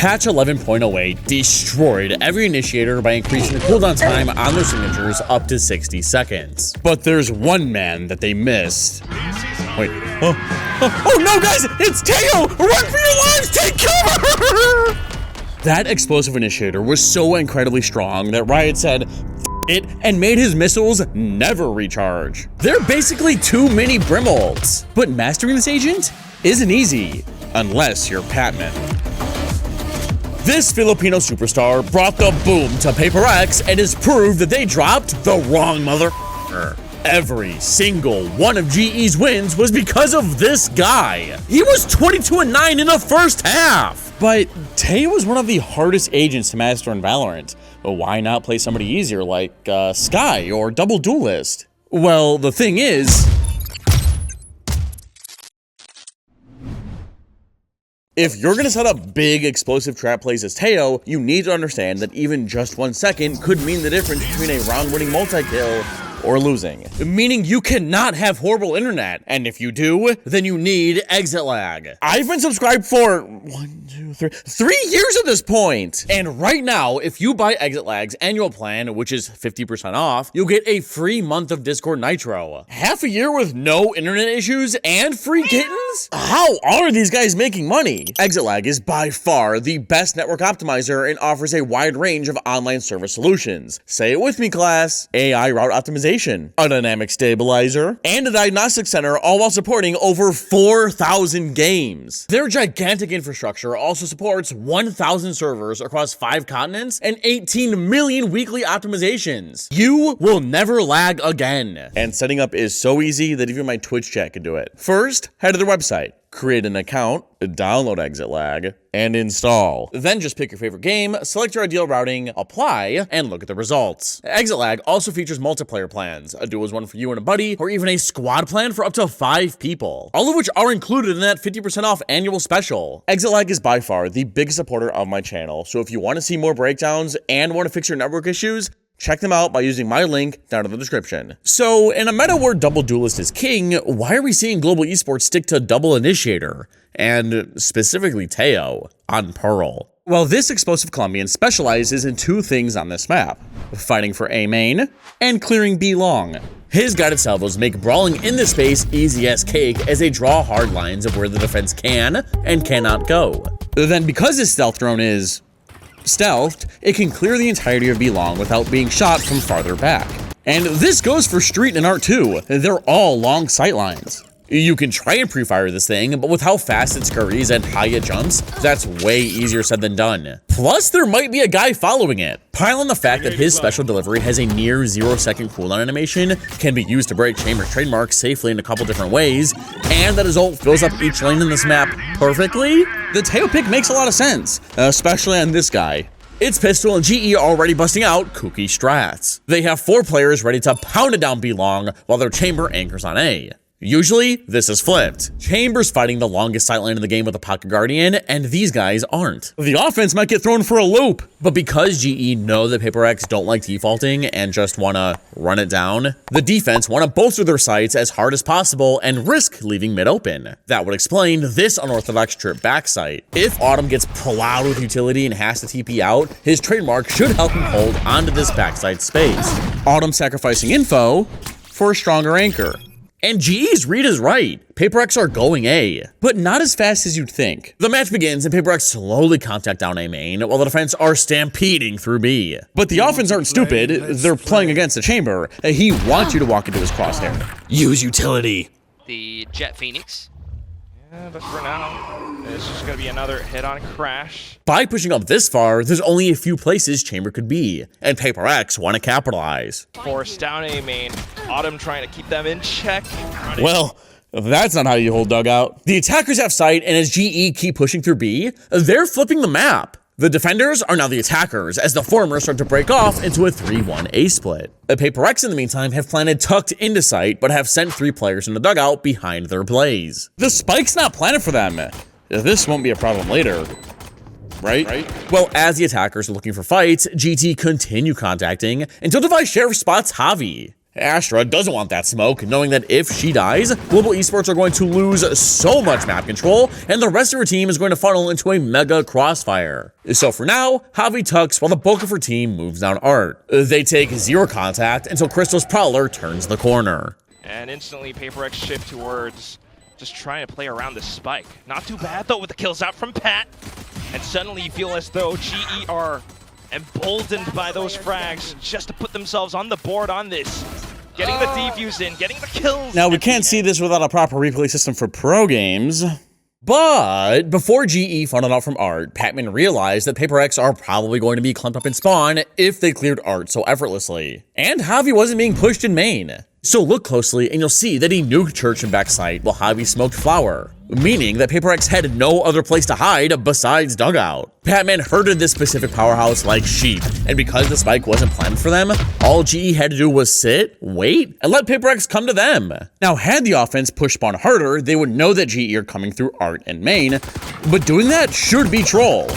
Patch 11.08 destroyed every initiator by increasing the cooldown time on their signatures up to 60 seconds. But there's one man that they missed. Wait, oh no guys, it's Teo! Run for your lives, take cover! That explosive initiator was so incredibly strong that Riot said, F it, and made his missiles never recharge. They're basically two mini Brimolds. But mastering this agent isn't easy, unless you're Patman. This Filipino superstar brought the boom to Paper X and has proved that they dropped the wrong motherfucker. Every single one of GE's wins was because of this guy. He was 22-9 in the first half. But Teo was one of the hardest agents to master in Valorant. Well, why not play somebody easier like Sky or Double Duelist? Well, the thing is, if you're gonna set up big explosive trap plays as Teo, you need to understand that even just 1 second could mean the difference between a round-winning multi-kill or losing. Meaning you cannot have horrible internet, and if you do, then you need exit lag. I've been subscribed for 3 years at this point. And right now, if you buy Exit Lag's annual plan, which is 50% off, you'll get a free month of Discord Nitro. Half a year with no internet issues and free kittens? How are these guys making money? Exit Lag is by far the best network optimizer and offers a wide range of online service solutions. Say it with me, class. AI route optimization, a dynamic stabilizer, and a diagnostic center, all while supporting over 4,000 games. Their gigantic infrastructure also supports 1,000 servers across 5 continents and 18 million weekly optimizations. You will never lag again. And setting up is so easy that even my Twitch chat can do it. First, head to their website, create an account, download Exit Lag, and install. Then just pick your favorite game, select your ideal routing, apply, and look at the results. Exit Lag also features multiplayer plans, a duos one for you and a buddy, or even a squad plan for up to 5 people, all of which are included in that 50% off annual special. Exit Lag is by far the biggest supporter of my channel, so if you want to see more breakdowns and want to fix your network issues, check them out by using my link down in the description. So, in a meta where Double Duelist is king, why are we seeing global esports stick to Double Initiator, and specifically Teo, on Pearl? Well, this explosive Colombian specializes in 2 things on this map: fighting for A main, and clearing B long. His guided salvos make brawling in this space easy as cake as they draw hard lines of where the defense can and cannot go. Then because his stealth drone is stealthed, it can clear the entirety of B long without being shot from farther back. And this goes for Street and Art too. They're all long sightlines. You can try and pre-fire this thing, but with how fast it scurries and high it jumps, that's way easier said than done. Plus, there might be a guy following it. Pile on the fact that his special delivery has a near 0-second cooldown animation, can be used to break Chamber's trademark safely in a couple different ways, and that his ult fills up each lane in this map perfectly, the Teo pick makes a lot of sense, especially on this guy. It's Pistol and GE already busting out kooky strats. They have 4 players ready to pound it down B long while their Chamber anchors on A. Usually, this is flipped. Chamber's fighting the longest sight line in the game with a Pocket Guardian, and these guys aren't. The offense might get thrown for a loop, but because GE know that Paper X don't like defaulting and just wanna run it down, the defense wanna bolster their sights as hard as possible and risk leaving mid open. That would explain this unorthodox trip back sight. If Autumn gets plowed with utility and has to TP out, his trademark should help him hold onto this backside space. Autumn sacrificing info for a stronger anchor. And GE's read is right. Paper X are going A, but not as fast as you'd think. The match begins and Paper X slowly contact down A main while the defense are stampeding through B. But the offense aren't stupid, they're playing against the Chamber. He wants you to walk into his crosshair. Use utility. The Jet Phoenix. Yeah, but for now, it's just gonna be another head-on crash. By pushing up this far, there's only a few places Chamber could be, and Paper X want to capitalize. Force down A main. Autumn trying to keep them in check. Well, that's not how you hold dugout. The attackers have sight, and as GE keep pushing through B, they're flipping the map. The defenders are now the attackers, as the former start to break off into a 3-1 A split. The Paper X, in the meantime, have planted tucked into sight, but have sent 3 players in the dugout behind their plays. The spike's not planted for them. This won't be a problem later. Right? Well, as the attackers are looking for fights, GT continue contacting until Device Sheriff spots Javi. Astra doesn't want that smoke, knowing that if she dies, Global Esports are going to lose so much map control, and the rest of her team is going to funnel into a mega crossfire. So for now, Javi tucks while the bulk of her team moves down Art. They take zero contact until Crystal's Prowler turns the corner. And instantly, Paper X shift towards just trying to play around the spike. Not too bad, though, with the kills out from Pat. And suddenly you feel as though GE are emboldened by those frags just to put themselves on the board on this. Getting the defuse in, getting the kills. Now, we can't see this without a proper replay system for pro games. But before GE funneled out from Art, Patman realized that Paper X are probably going to be clumped up in spawn if they cleared Art so effortlessly. And Javi wasn't being pushed in main. So look closely and you'll see that he nuked Church and backside while Javi smoked Flower, meaning that Paper X had no other place to hide besides Dugout. Patman herded this specific powerhouse like sheep, and because the spike wasn't planned for them, all GE had to do was sit, wait, and let Paper X come to them. Now, had the offense pushed spawn harder, they would know that GE are coming through Art and main, but doing that should be troll.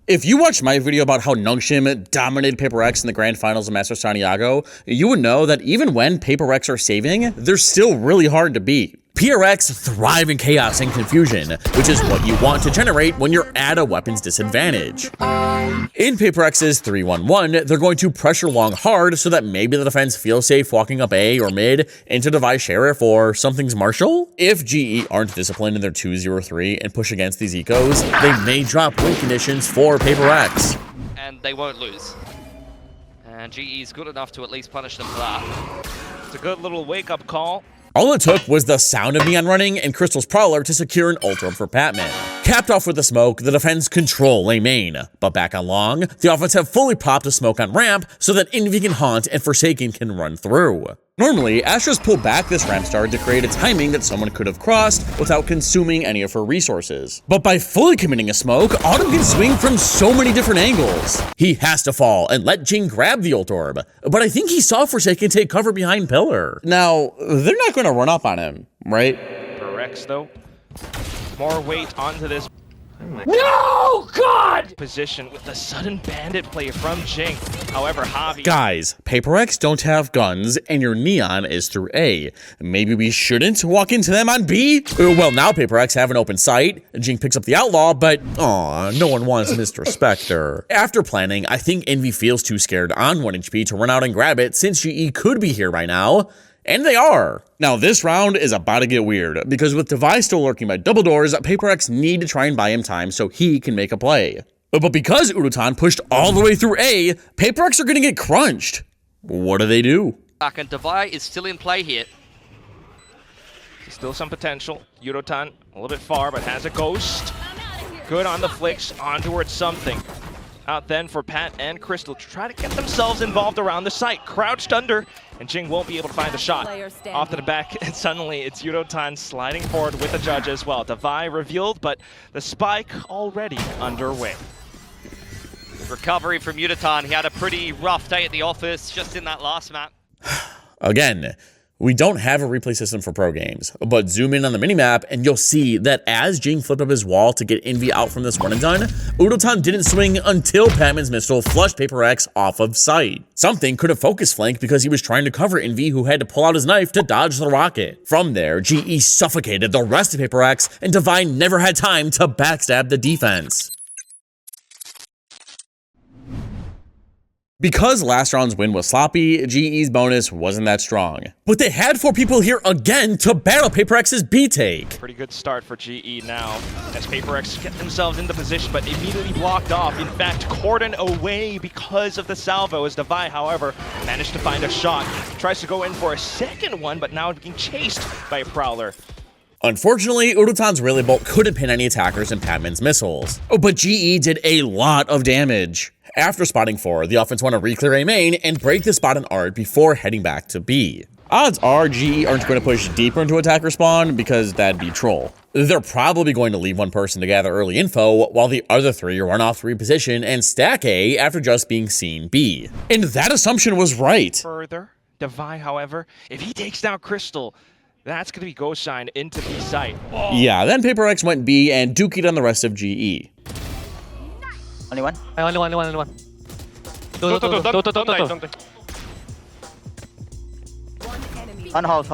If you watched my video about how Nungshim dominated Paper X in the grand finals of Master Santiago, you would know that even when Paper X are saving, they're still really hard to beat. PRX thrive in chaos and confusion, which is what you want to generate when you're at a weapons disadvantage. In Paper X's 3-1-1, they're going to pressure long hard so that maybe the defense feels safe walking up A or mid into Device Sheriff or something's Marshall. If GE aren't disciplined in their 2-0-3 and push against these ecos, they may drop win conditions for Paper X. And they won't lose. And GE is good enough to at least punish them for that. It's a good little wake-up call. All it took was the sound of Neon running and Crystal's Prowler to secure an ult for Patman. Capped off with the smoke, the defense control lane main, but back on long, the offense have fully popped a smoke on ramp so that Envy can haunt and Forsaken can run through. Normally, Astra's pulled back this ramp start to create a timing that someone could have crossed without consuming any of her resources. But by fully committing a smoke, Autumn can swing from so many different angles. He has to fall and let Jing grab the ult orb, but I think he saw Forsaken take cover behind Pillar. Now, they're not going to run up on him, right? For X, though, more weight onto this No, God! position with the sudden bandit play from Jing. However, Javi... Guys, Paper X don't have guns, and your Neon is through A. Maybe we shouldn't walk into them on B? Well, now Paper X have an open sight. Jing picks up the Outlaw, but aw, no one wants Mr. Spectre. After planning, I think Envy feels too scared on 1 HP to run out and grab it since GE could be here by now. And they are. Now this round is about to get weird, because with Device still lurking by double doors, Paper X need to try and buy him time so he can make a play. But because Urutan pushed all the way through A, Paper X are gonna get crunched. What do? Back and Devi is still in play here. Still some potential. Yudotan a little bit far, but has a ghost. Good on the flicks, on towards something. Out then for Pat and Crystal to try to get themselves involved around the site. Crouched under, and Jing won't be able to find the shot. Off to the back, and suddenly it's Yudotan sliding forward with the judge as well. Devi revealed, but the spike already underway. Recovery from Yudotan. He had a pretty rough day at the office just in that last map. Again, we don't have a replay system for pro games, but zoom in on the minimap and you'll see that as Jing flipped up his wall to get Envy out from this one and done, Udotan didn't swing until Patman's missile flushed Paper X off of sight. Something could have focused flank because he was trying to cover Envy, who had to pull out his knife to dodge the rocket. From there, GE suffocated the rest of Paper X, and Divine never had time to backstab the defense. Because last round's win was sloppy, GE's bonus wasn't that strong. But they had 4 people here again to battle Paper X's B take. Pretty good start for GE now, as Paper X get themselves into position, but immediately blocked off. In fact, cordon away because of the salvo, as Devi, however, managed to find a shot. Tries to go in for a second one, but now being chased by a Prowler. Unfortunately, Udotan's Relay Bolt couldn't pin any attackers in Patman's missiles. But GE did a lot of damage. After spotting 4, the offense want to re-clear A main and break the spot in Art before heading back to B. Odds are GE aren't going to push deeper into attacker spawn because that'd be troll. They're probably going to leave one person to gather early info while the other 3 run off to reposition and stack A after just being seen B. And that assumption was right. Further, Devi, however, if he takes down Crystal, that's going to be ghost shine into B site. Oh. Yeah, then Paper X went B and dookied on the rest of GE. Only one. Don't die. On house,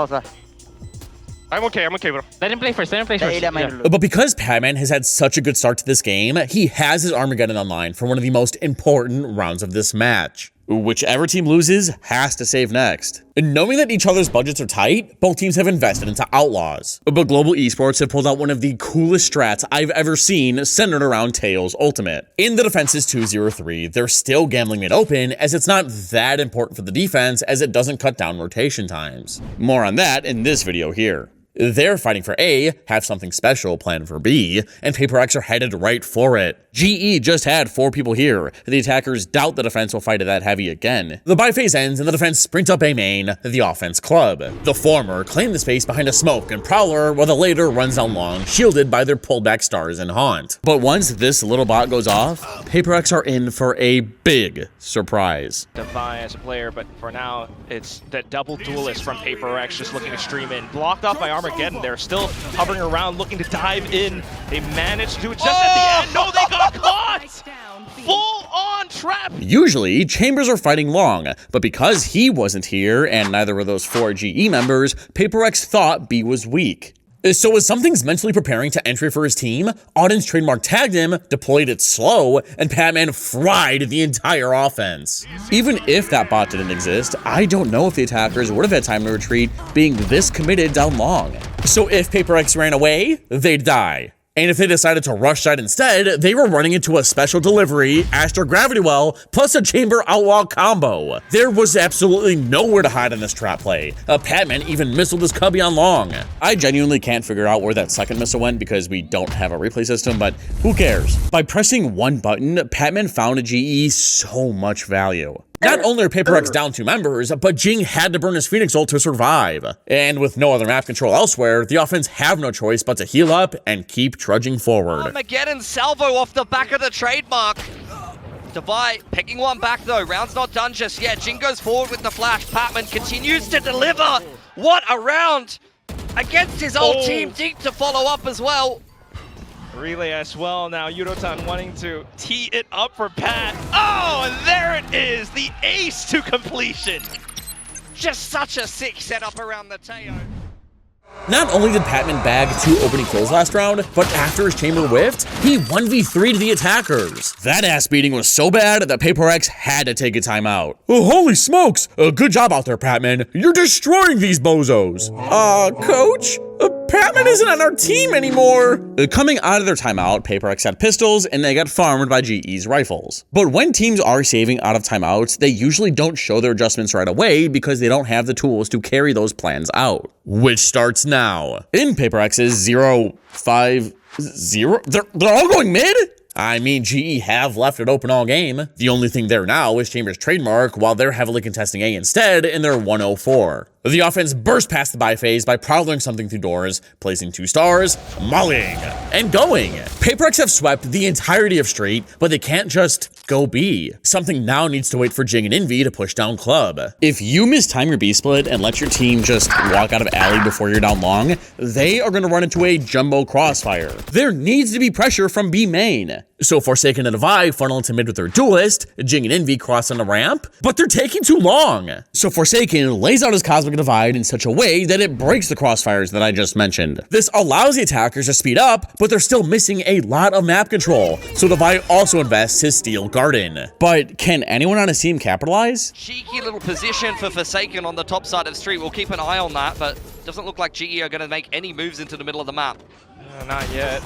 I'm okay, bro. Let him play first. Yeah. But because Padman has had such a good start to this game, he has his Armageddon online for one of the most important rounds of this match. Whichever team loses has to save next. Knowing that each other's budgets are tight, both teams have invested into Outlaws. But Global Esports have pulled out one of the coolest strats I've ever seen centered around Tails Ultimate. In the defense's 2-0-3, they're still gambling it open as it's not that important for the defense as it doesn't cut down rotation times. More on that in this video here. They're fighting for A, have something special planned for B, and Paper X are headed right for it. GE just had 4 people here. The attackers doubt the defense will fight it that heavy again. The buy phase ends and the defense sprint up A main, the offense club. The former claim the space behind a smoke and prowler, while the later runs down long, shielded by their pullback stars and haunt. But once this little bot goes off, Paper X are in for a big surprise. Defy as a player, but for now, it's that double duelist from Paper X just looking to stream in. Blocked off by Armageddon. They're still hovering around, looking to dive in. They managed to do it just at the end. No, they got caught! Full on trap! Usually, Chambers are fighting long, but because he wasn't here, and neither were those 4 GE members, Paper X thought B was weak. So as something's mentally preparing to entry for his team, Auden's trademark tagged him, deployed it slow, and Padman fried the entire offense. Even if that bot didn't exist, I don't know if the attackers would have had time to retreat being this committed down long. So if Paper X ran away, they'd die. And if they decided to rush side instead, they were running into a special delivery, Astro Gravity Well, plus a Chamber Outlaw combo. There was absolutely nowhere to hide in this trap play. Padman even missiled his cubby on long. I genuinely can't figure out where that second missile went because we don't have a replay system, but who cares? By pressing one button, Padman found a GE so much value. Not only are Paper X down 2 members, but Jing had to burn his Phoenix ult to survive. And with no other map control elsewhere, the offense have no choice but to heal up and keep trudging forward. Armageddon salvo off the back of the trademark. Devi picking one back though. Round's not done just yet. Jing goes forward with the flash. Patman continues to deliver. What a round against his old team. Deep to follow up as well. Relay as well now. Yudotan wanting to tee it up for Pat. Oh, and there it is. The ace to completion. Just such a sick setup around the Teo. Not only did Padman bag 2 opening kills last round, but after his chamber whiffed, he 1v3'd the attackers. That ass beating was so bad that Paper X had to take a timeout. Oh, holy smokes! Good job out there, Padman. You're destroying these bozos. Coach? Padman isn't on our team anymore. Coming out of their timeout, Paper X had pistols and they got farmed by GE's rifles. But when teams are saving out of timeouts, they usually don't show their adjustments right away because they don't have the tools to carry those plans out. Which starts now. In Paper X's 0-5-0, they're all going mid? I mean, GE have left it open all game. The only thing there now is Chambers' trademark, while they're heavily contesting A instead in their 1-0-4. The offense burst past the buy phase by prowling something through doors, placing 2 stars, mulling, and going. Paper X have swept the entirety of straight, but they can't just go B. Something now needs to wait for Jing and Envy to push down club. If you mistime your B split and let your team just walk out of alley before you're down long, they are going to run into a jumbo crossfire. There needs to be pressure from B main. So Forsaken and Devi funnel into mid with their duelist, Jing and Envy cross on the ramp, but they're taking too long. So Forsaken lays out his Cosmic Divide in such a way that it breaks the crossfires that I just mentioned. This allows the attackers to speed up, but they're still missing a lot of map control, so Devi also invests his Steel Garden. But can anyone on his team capitalize? Cheeky little position for Forsaken on the top side of the street. We'll keep an eye on that, but doesn't look like GE are going to make any moves into the middle of the map. Not yet.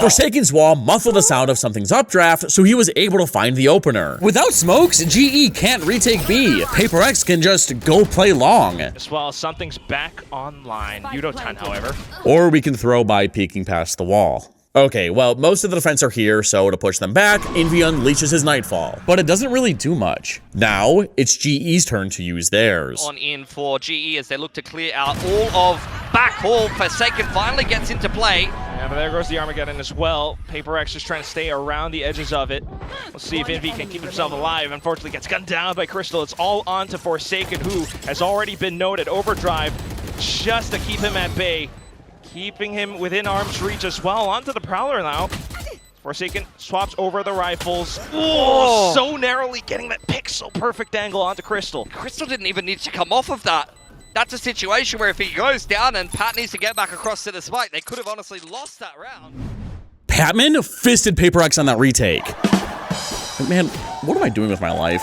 Forsaken's wall muffled the sound of something's updraft, so he was able to find the opener. Without smokes, GE can't retake B. Paper X can just go play long. As well, something's back online. Yudotan, however. Or we can throw by peeking past the wall. Okay, well, most of the defense are here, so to push them back, Envy unleashes his Nightfall. But it doesn't really do much. Now, it's GE's turn to use theirs. On in for GE as they look to clear out all of back hall. Forsaken finally gets into play. Yeah, but there goes the Armageddon as well. Paper X just trying to stay around the edges of it. Let's see if Envy can keep himself alive. Unfortunately, gets gunned down by Crystal. It's all on to Forsaken, who has already been noted. Overdrive just to keep him at bay. Keeping him within arm's reach as well. Onto the Prowler now. Forsaken swaps over the rifles. Oh, so narrowly getting that pixel perfect angle onto Crystal. Crystal didn't even need to come off of that. That's a situation where if he goes down and Pat needs to get back across to the spike, they could have honestly lost that round. Patman fisted Paper X on that retake. Man, what am I doing with my life?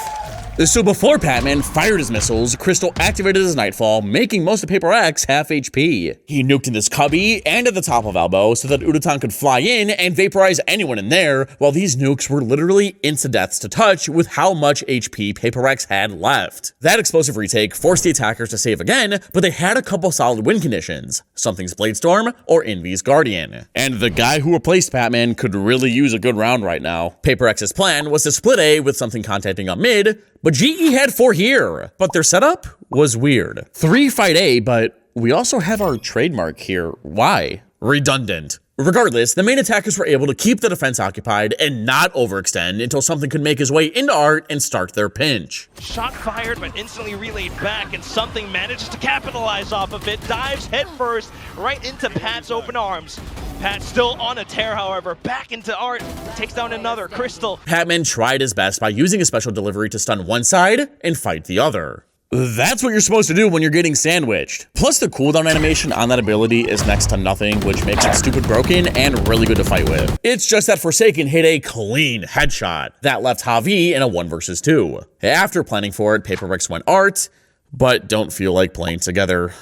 So before Patman fired his missiles, Crystal activated his Nightfall, making most of Paper X half HP. He nuked in this cubby and at the top of Elbow so that Udotan could fly in and vaporize anyone in there, while these nukes were literally insta-deaths to touch with how much HP Paper X had left. That explosive retake forced the attackers to save again, but they had a couple solid win conditions, Something's Bladestorm or Envy's Guardian. And the guy who replaced Patman could really use a good round right now. Paper X's plan was to split A with Something contacting up mid, but GE had 4 here, but their setup was weird. 3 fight A, but we also have our trademark here. Why? Redundant. Regardless, the main attackers were able to keep the defense occupied and not overextend until Something could make his way into Art and start their pinch. Shot fired, but instantly relayed back, and Something manages to capitalize off of it. Dives headfirst right into Pat's open arms. Pat still on a tear, however. Back into Art. Takes down another. Crystal. Patman tried his best by using a special delivery to stun one side and fight the other. That's what you're supposed to do when you're getting sandwiched. Plus, the cooldown animation on that ability is next to nothing, which makes it stupid broken and really good to fight with. It's just that Forsaken hit a clean headshot. That left Javi in a 1 versus 2. After planning for it, Paper X went Art, but don't feel like playing together.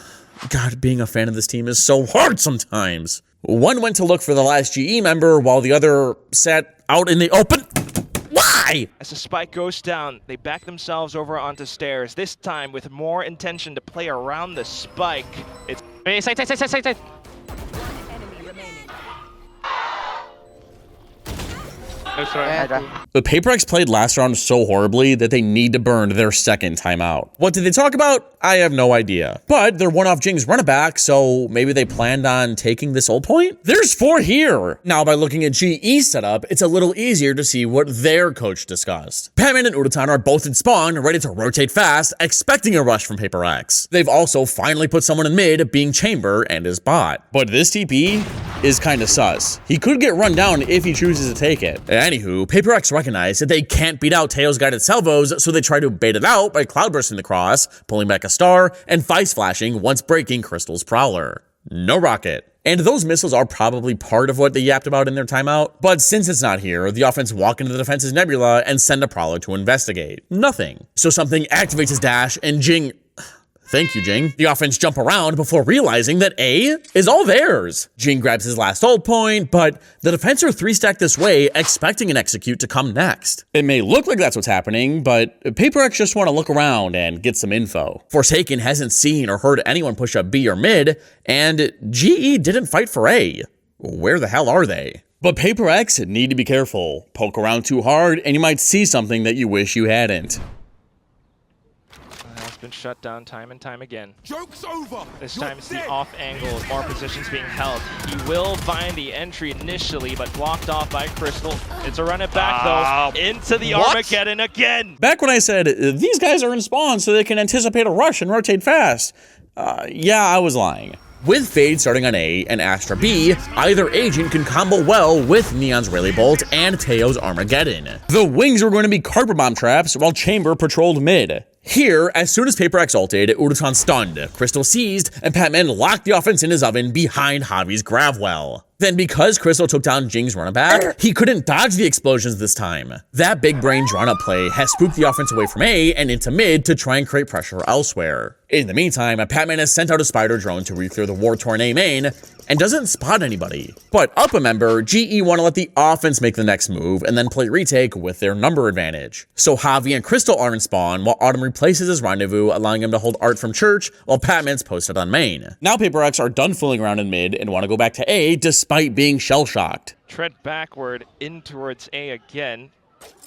God, being a fan of this team is so hard sometimes. One went to look for the last GE member while the other sat out in the open. Why? As the spike goes down, they back themselves over onto stairs, this time with more intention to play around the spike. It's Wait, side. But Paper X played last round so horribly that they need to burn their second timeout. What did they talk about? I have no idea. But they're one off Jing's run it back, so maybe they planned on taking this ult point? There's 4 here! Now, by looking at GE's setup, it's a little easier to see what their coach discussed. Patman and Udotan are both in spawn, ready to rotate fast, expecting a rush from Paper X. They've also finally put someone in mid, being Chamber and his bot. But this TP is kinda sus. He could get run down if he chooses to take it. Anywho, Paper X recognized that they can't beat out Teo's guided salvos, so they try to bait it out by cloudbursting the cross, pulling back a star, and Feist flashing once breaking Crystal's Prowler. No rocket. And those missiles are probably part of what they yapped about in their timeout, but since it's not here, the offense walk into the defense's Nebula and send a Prowler to investigate. Nothing. So Something activates his dash, and Jing... Thank you, Jing. The offense jump around before realizing that A is all theirs. Jing grabs his last ult point, but the defense are 3-stacked this way, expecting an execute to come next. It may look like that's what's happening, but Paper X just want to look around and get some info. Forsaken hasn't seen or heard anyone push up B or mid, and GE didn't fight for A. Where the hell are they? But Paper X need to be careful. Poke around too hard, and you might see something that you wish you hadn't. been shut down time and time again. Joke's over. This time it's the off angle, more positions being held. He will find the entry initially, but blocked off by Crystal. It's a run it back though, into the Armageddon again. Back when I said, these guys are in spawn so they can anticipate a rush and rotate fast. Yeah, I was lying. With Fade starting on A and Astra B, either agent can combo well with Neon's Rayleigh Bolt and Teo's Armageddon. The wings were going to be carpet bomb traps while Chamber patrolled mid. Here, as soon as Paper X ulted, Udotan stunned, Crystal seized, and Patman locked the offense in his oven behind Javi's Gravwell. Then because Crystal took down Jing's run-back, he couldn't dodge the explosions this time. That big brain drawn-up play has spooked the offense away from A and into mid to try and create pressure elsewhere. In the meantime, Patman has sent out a spider drone to re-clear the war-torn A main, and doesn't spot anybody. But up a member, GE want to let the offense make the next move and then play retake with their number advantage. So Javi and Crystal are in spawn while Autumn replaces his rendezvous, allowing him to hold Art from church while Patman's posted on main. Now Paper X are done fooling around in mid and want to go back to A despite being shell-shocked. Tread backward in towards A again.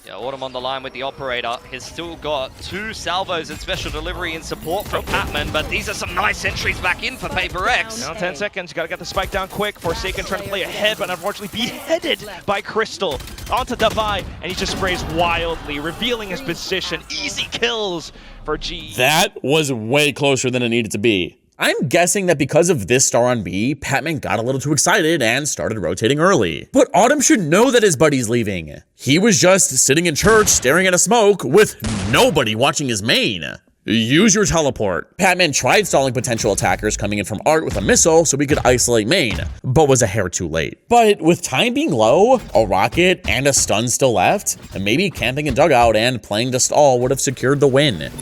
Yeah, Autumn on the line with the operator. He's still got 2 salvos and special delivery in support from Patman, but these are some nice entries back in for Paper X. Now 10 seconds, gotta get the spike down quick. Forsaken trying to play ahead, but unfortunately beheaded by Crystal. Onto Divide, and he just sprays wildly, revealing his position. Easy kills for G. That was way closer than it needed to be. I'm guessing that because of this star on B, Patman got a little too excited and started rotating early. But Autumn should know that his buddy's leaving. He was just sitting in church staring at a smoke with nobody watching his main. Use your teleport. Patman tried stalling potential attackers coming in from Art with a missile so we could isolate main, but was a hair too late. But with time being low, a rocket, and a stun still left, maybe camping in dugout and playing to stall would have secured the win.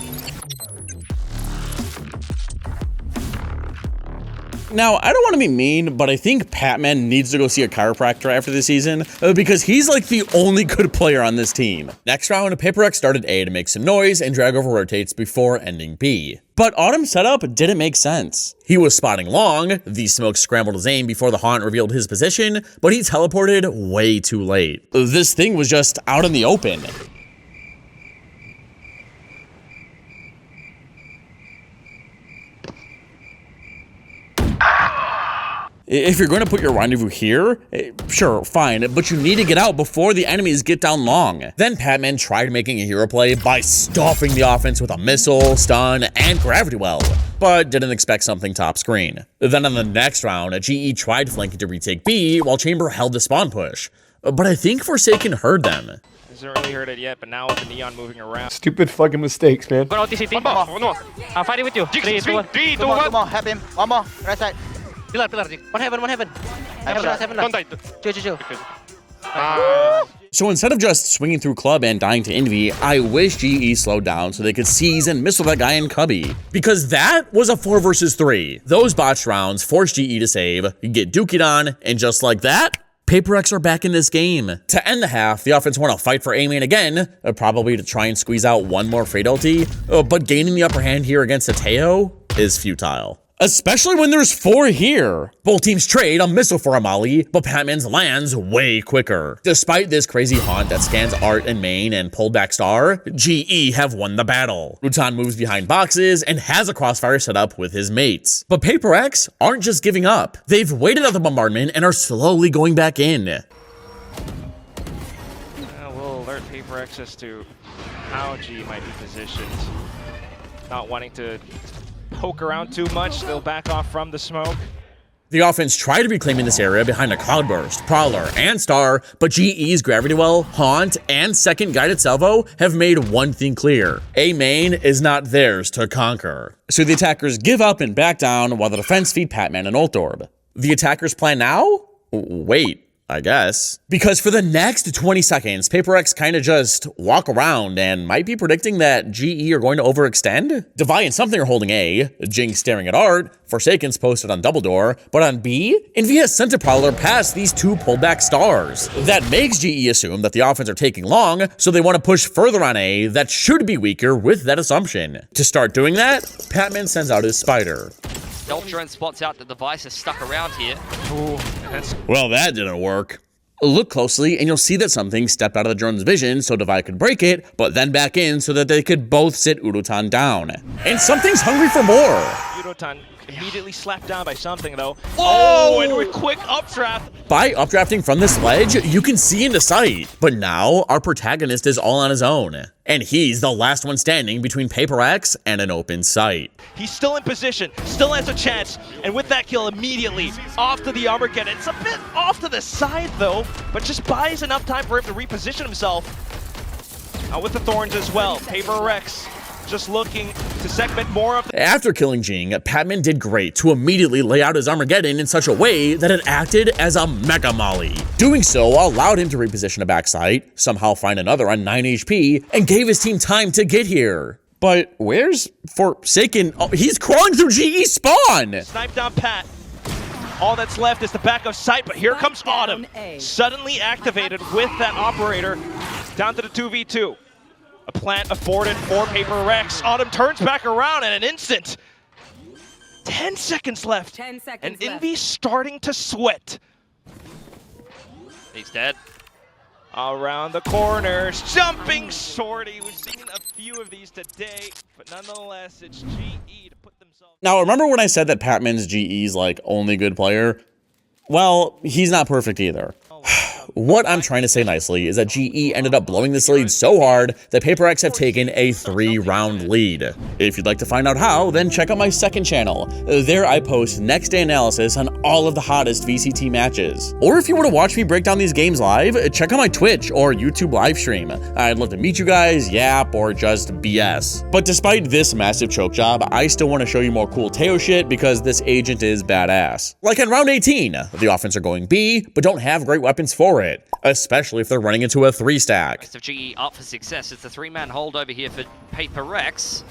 Now, I don't want to be mean, but I think Patman needs to go see a chiropractor after the season because he's like the only good player on this team. Next round, PaperX started A to make some noise and drag over rotates before ending B. But Autumn's setup didn't make sense. He was spotting long, the smoke scrambled his aim before the Haunt revealed his position, but he teleported way too late. This thing was just out in the open. If you're going to put your rendezvous here, sure, fine, but you need to get out before the enemies get down long. Then Patman tried making a hero play by stuffing the offense with a missile, stun, and gravity well, but didn't expect something top screen. Then in the next round, GE tried flanking to retake B while Chamber held the spawn push, but I think Forsaken heard them. Hasn't really heard it yet, but now with the Neon moving around. Stupid fucking mistakes, man. Go out TCT. One more. I'm fighting with you. 3, 2, 1. 3, 2, Two 1. more. Help him. One more. Right side. Pillar. One heaven. Heaven Don't die. Chill. So instead of just swinging through club and dying to Envy, I wish GE slowed down so they could seize and missile that guy in Cubby. Because that was a 4 versus 3. Those botched rounds forced GE to save, get dookied on, and just like that, PaperX are back in this game. To end the half, the offense won a fight for A main again, probably to try and squeeze out one more fatality, but gaining the upper hand here against Ateo is futile. Especially when there's 4 here. Both teams trade a missile for a molly, but Patman's lands way quicker. Despite this crazy haunt that scans Art and main and pulled back star, GE have won the battle. Rutan moves behind boxes and has a crossfire set up with his mates. But PaperX aren't just giving up. They've waited out the bombardment and are slowly going back in. We'll alert PaperX as to how G might be positioned. Not wanting to poke around too much, they'll back off from the smoke. The offense tried to reclaim this area behind a Cloudburst, Prowler, and Star, but GE's Gravity Well, Haunt, and second Guided Salvo have made one thing clear. A main is not theirs to conquer. So the attackers give up and back down while the defense feed Patman and Ult Orb. The attackers' plan now? Wait. I guess. Because for the next 20 seconds, PaperX kind of just walk around and might be predicting that GE are going to overextend. Devi and something are holding A, Jinx staring at Art, Forsaken's posted on Double Door, but on B, Envy has sent a Prowler past these 2 pulled back stars. That makes GE assume that the offense are taking long, so they want to push further on A that should be weaker with that assumption. To start doing that, Patman sends out his Spider. Stealth drone spots out the device is stuck around here. Ooh, Well, that didn't work. Look closely and you'll see that something stepped out of the drone's vision so Devi could break it, but then back in so that they could both sit Urutan down. And something's hungry for more. Urutan immediately slapped down by something though. Oh, and with quick updraft. By updrafting from this ledge, you can see into sight. But now, our protagonist is all on his own. And he's the last one standing between PaperX and an open sight. He's still in position, still has a chance, and with that kill immediately off to the Armageddon. It's a bit off to the side though, but just buys enough time for him to reposition himself. With the Thorns as well, PaperX just looking to segment more of. After killing Jing, Patman did great to immediately lay out his Armageddon in such a way that it acted as a Mega Molly. Doing so allowed him to reposition a backside, somehow find another on 9 HP, and gave his team time to get here. But where's Forsaken? Oh, he's crawling through GE spawn! Snipe down Pat. All that's left is the back of sight, but here comes Autumn. Suddenly activated with that operator down to the 2v2. A plant afforded for PaperX. Autumn turns back around in an instant. 10 seconds left. 10 seconds and left. Envy's starting to sweat. He's dead. Around the corners, jumping sortie. We've seen a few of these today, but nonetheless, it's GE to put themselves. Now, remember when I said that Patman's GE's like only good player? Well, he's not perfect either. what I'm trying to say nicely is that GE ended up blowing this lead so hard that PaperX have taken a 3-round lead. If you'd like to find out how, then check out my second channel. There I post next day analysis on all of the hottest VCT matches. Or if you want to watch me break down these games live, check out my Twitch or YouTube live stream. I'd love to meet you guys, yap, or just BS. But despite this massive choke job, I still want to show you more cool Teo shit because this agent is badass. Like in round 18, the offense are going B, but don't have great weapons for it, especially if they're running into a 3-stack. Rest of GE up for success. It's a 3-man hold over here for PaperX.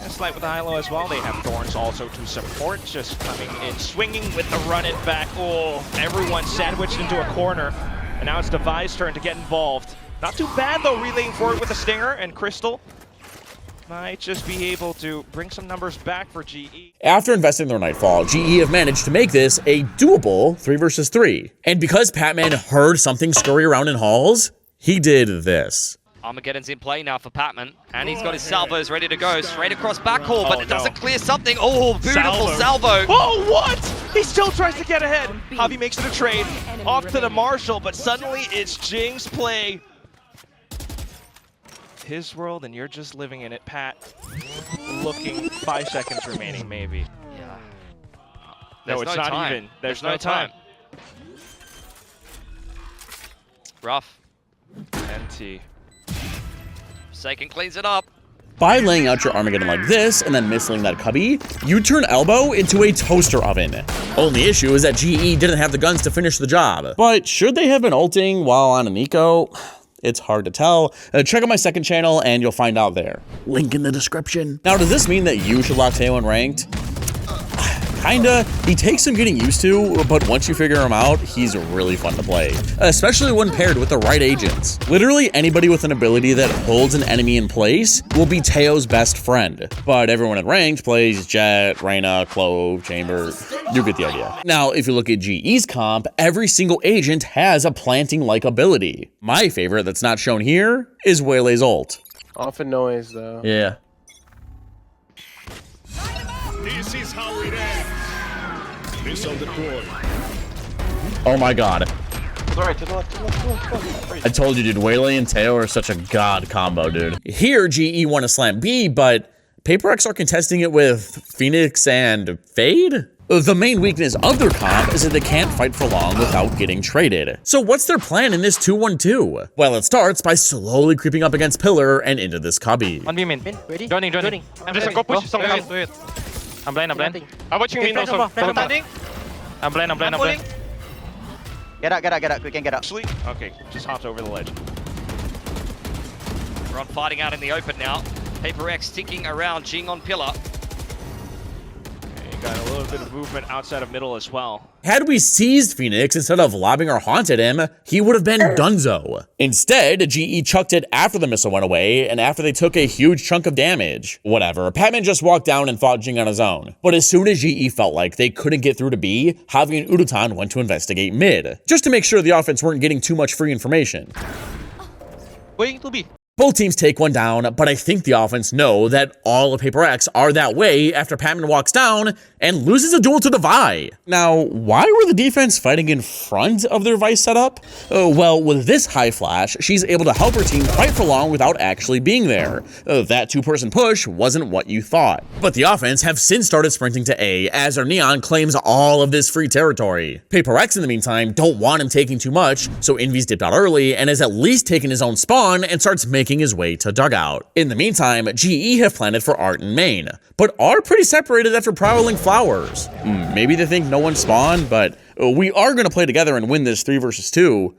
And Slight with the high-low as well. They have Thorns also to support, just coming in, swinging with the run-it back. Oh, everyone sandwiched into a corner. And now it's Devi's turn to get involved. Not too bad, though, relaying forward with a Stinger, and Crystal might just be able to bring some numbers back for GE. After investing their Nightfall, GE have managed to make this a doable 3 versus 3. And because Patman heard something scurry around in halls, he did this. Armageddon's in play now for Patman, and he's got his salvos ready to go. Straight across backhaul, but it doesn't clear something. Oh, beautiful salvo. Oh, what? He still tries to get ahead. Javi makes it a trade. Off to the Marshall, but suddenly it's Jing's play. His world, and you're just living in it, Pat. Looking 5 seconds remaining, maybe. Yeah. No, it's not time. even. There's no time. Rough. NT. Forsaken cleans it up. By laying out your Armageddon like this and then missing that cubby, you turn Elbow into a toaster oven. Only issue is that GE didn't have the guns to finish the job. But should they have been ulting while on an eco? It's hard to tell. Check out my second channel and you'll find out there. Link in the description. Now, does this mean that you should lock Teo in ranked? Kinda. He takes some getting used to, but once you figure him out, he's really fun to play. Especially when paired with the right agents. Literally anybody with an ability that holds an enemy in place will be Teo's best friend. But everyone in ranked plays Jet, Reyna, Clove, Chamber. You get the idea. Now, if you look at GE's comp, every single agent has a planting-like ability. My favorite that's not shown here is Waylay's ult. Often noise, though. Yeah. This is how it ends. Missile deployed. Oh my god. Sorry, to the left, to the left, to the left, to the left. I told you, dude, Waylay and Teo are such a god combo, dude. Here, GE want to slam B, but PaperX are contesting it with Phoenix and Fade? The main weakness of their comp is that they can't fight for long without getting traded. So what's their plan in this 2-1-2? Well, it starts by slowly creeping up against Pillar and into this cubby. 1B main. Ready? Joining. I'm Just ready. go push. Go. Do it. I'm blind. I'm watching main also. I'm blind. Get out, quick and get out. Actually, okay, just hopped over the ledge. We're on fighting out in the open now. PaperX sticking around Jing on pillar. Okay, got a little bit of movement outside of middle as well. Had we seized Phoenix instead of lobbing or haunted him, he would have been donezo. Instead, GE chucked it after the missile went away and after they took a huge chunk of damage. Whatever, Patman just walked down and fought Jing on his own. But as soon as GE felt like they couldn't get through to B, Javi and Udutan went to investigate mid, just to make sure the offense weren't getting too much free information. Going to B. Both teams take one down, but I think the offense know that all of PaperX are that way after Patman walks down and loses a duel to Devi. Now, why were the defense fighting in front of their Vice setup? Well, with this high flash, she's able to help her team fight for long without actually being there. That two-person push wasn't what you thought. But the offense have since started sprinting to A as their Neon claims all of this free territory. PaperX, in the meantime, don't want him taking too much, so Envy's dipped out early and has at least taken his own spawn and starts making his way to dugout. In the meantime, GE have planted for Art and Main, but are pretty separated after prowling flowers. Maybe they think no one spawned, but we are going to play together and win this 3 versus 2.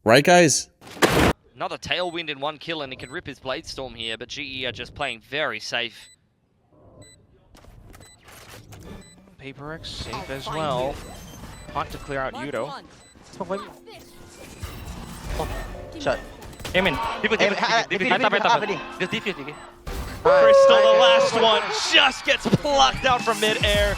Right, guys? Another tailwind in 1 kill and he can rip his Blade Storm here, but GE are just playing very safe. PaperX safe as well. Hot to clear out Yudo. Shot. Aim in. Defuse. Crystal, the last one, just gets plucked out from mid-air.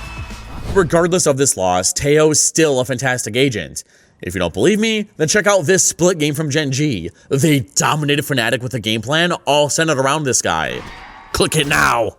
Regardless of this loss, Teo's still a fantastic agent. If you don't believe me, then check out this split game from Gen G. They dominated Fnatic with a game plan all centered around this guy. Click it now.